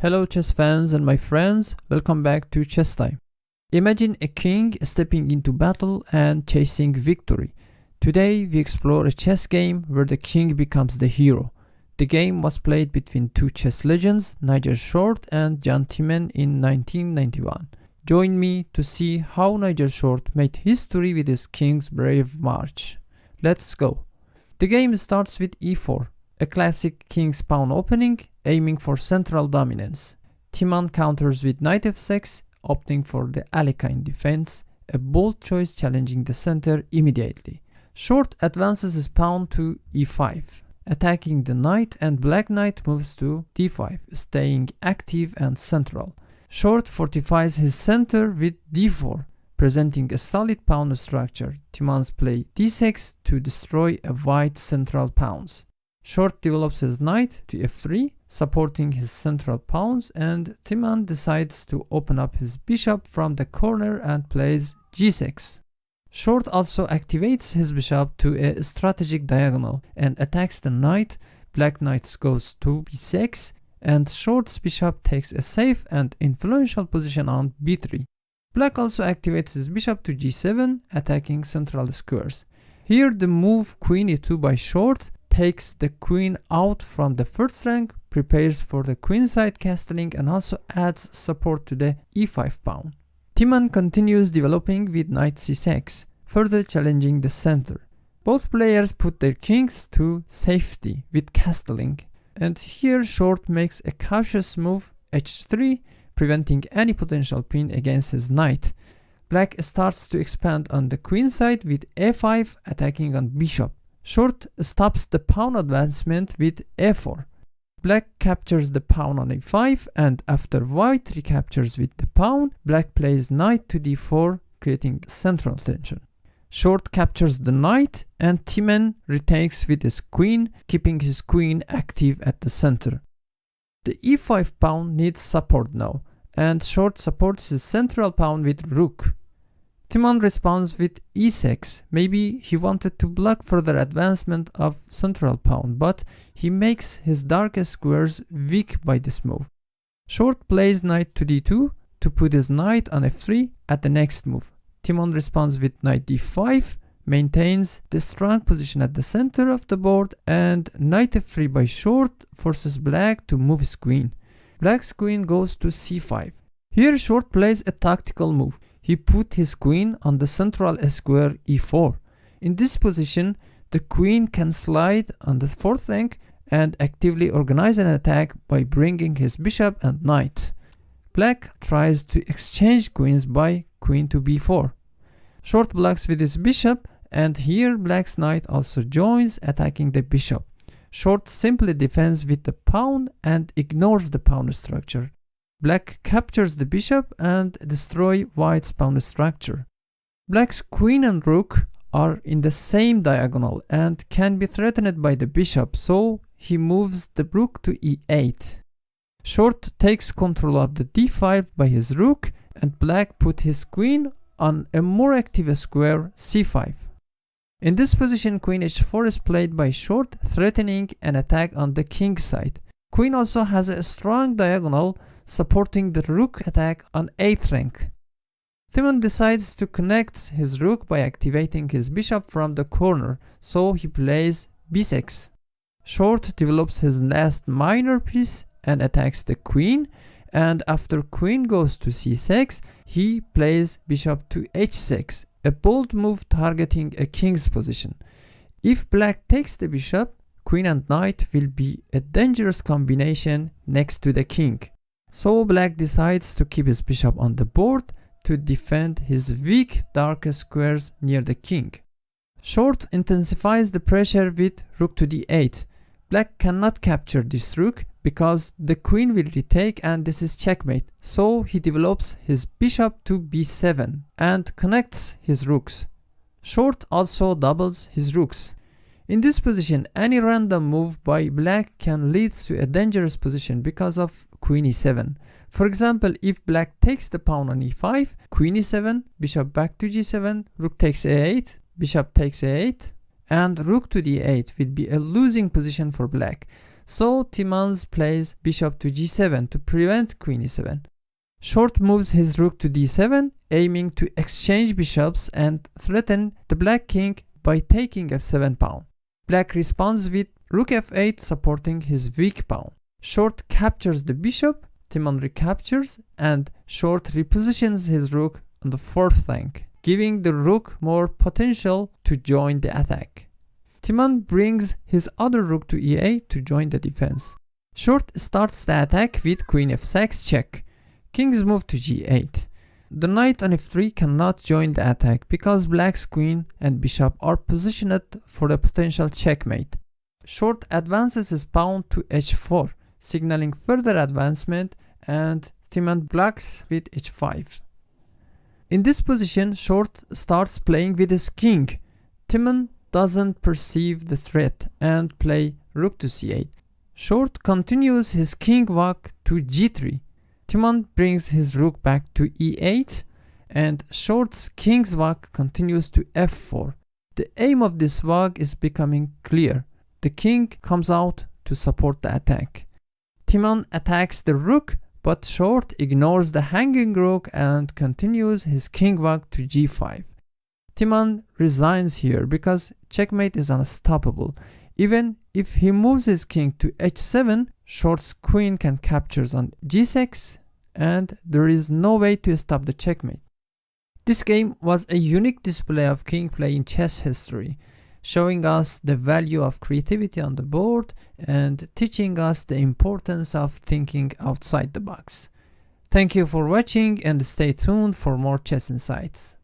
Hello chess fans and my friends, welcome back to Chess Time. Imagine a king stepping into battle and chasing victory. Today we explore a chess game where the king becomes the hero. The game was played between two chess legends, Nigel Short and John Timman in 1991. Join me to see how Nigel Short made history with his king's brave march. Let's go. The game starts with e4, a classic king's pawn opening, aiming for central dominance. Timman counters with knight f6, opting for the Alekhine defense, a bold choice challenging the center immediately. Short advances his pawn to e5, attacking the knight, and black knight moves to d5, staying active and central. Short fortifies his center with d4, presenting a solid pawn structure. Timman's play d6 to destroy a white central pawns. Short develops his knight to f3, supporting his central pawns, and Timman decides to open up his bishop from the corner and plays g6. Short also activates his bishop to a strategic diagonal and attacks the knight. Black knight goes to b6, and Short's bishop takes a safe and influential position on b3. Black also activates his bishop to g7, attacking central squares. Here the move queen e2 by Short takes the queen out from the first rank, prepares for the queenside castling, and also adds support to the e5 pawn. Timman continues developing with knight c6, further challenging the center. Both players put their kings to safety with castling, and here Short makes a cautious move h3, preventing any potential pin against his knight. Black starts to expand on the queenside with a5, attacking on bishop. Short stops the pawn advancement with a4. Black captures the pawn on a5, and after white recaptures with the pawn, black plays knight to d4, creating central tension. Short captures the knight, and Timman retakes with his queen, keeping his queen active at the center. The e5 pawn needs support now, and Short supports his central pawn with rook. Timman responds with e6. Maybe he wanted to block further advancement of central pawn, but he makes his darkest squares weak by this move. Short plays knight to d2 to put his knight on f3 at the next move. Timman responds with knight d5, maintains the strong position at the center of the board, and knight f3 by Short forces black to move his queen. Black's queen goes to c5. Here Short plays a tactical move. He put his queen on the central square e4. In this position, the queen can slide on the fourth rank and actively organize an attack by bringing his bishop and knight. Black tries to exchange queens by queen to b4. Short blocks with his bishop, and here black's knight also joins, attacking the bishop. Short simply defends with the pawn and ignores the pawn structure. Black captures the bishop and destroys white's pawn structure. Black's queen and rook are in the same diagonal and can be threatened by the bishop, so he moves the rook to e8. Short takes control of the d5 by his rook, and black put his queen on a more active square c5. In this position, queen h4 is played by Short, threatening an attack on the king side. Queen also has a strong diagonal, supporting the rook attack on 8th rank. Timman decides to connect his rook by activating his bishop from the corner, so he plays b6. Short develops his last minor piece and attacks the queen, and after queen goes to c6, he plays bishop to h6, a bold move targeting a king's position. If black takes the bishop, queen and knight will be a dangerous combination next to the king. So black decides to keep his bishop on the board to defend his weak darkest squares near the king. Short intensifies the pressure with rook to d8. Black cannot capture this rook because the queen will retake, and this is checkmate. So he develops his bishop to b7 and connects his rooks. Short also doubles his rooks. In this position, any random move by black can lead to a dangerous position because of queen e7. For example, if black takes the pawn on e5, queen e7, bishop back to g7, rook takes a8, bishop takes a8, and rook to d8 will be a losing position for black. So Timman plays bishop to g7 to prevent queen e7. Short moves his rook to d7, aiming to exchange bishops and threaten the black king by taking f7 pawn. Black responds with rook f8, supporting his weak pawn. Short captures the bishop, Timman recaptures, and Short repositions his rook on the fourth rank, giving the rook more potential to join the attack. Timman brings his other rook to e8 to join the defense. Short starts the attack with queen f6 check. King's move to g8. The knight on f3 cannot join the attack because black's queen and bishop are positioned for a potential checkmate. Short advances his pawn to h4, signaling further advancement, and Timman blocks with h5. In this position, Short starts playing with his king. Timman doesn't perceive the threat and play rook to c8. Short continues his king walk to g3. Timman brings his rook back to e8, and Short's king's walk continues to f4. The aim of this walk is becoming clear. The king comes out to support the attack. Timman attacks the rook, but Short ignores the hanging rook and continues his king walk to g5. Timman resigns here because checkmate is unstoppable. Even if he moves his king to h7, Short's queen can capture on g6, and there is no way to stop the checkmate. This game was a unique display of king play in chess history, showing us the value of creativity on the board and teaching us the importance of thinking outside the box. Thank you for watching and stay tuned for more chess insights.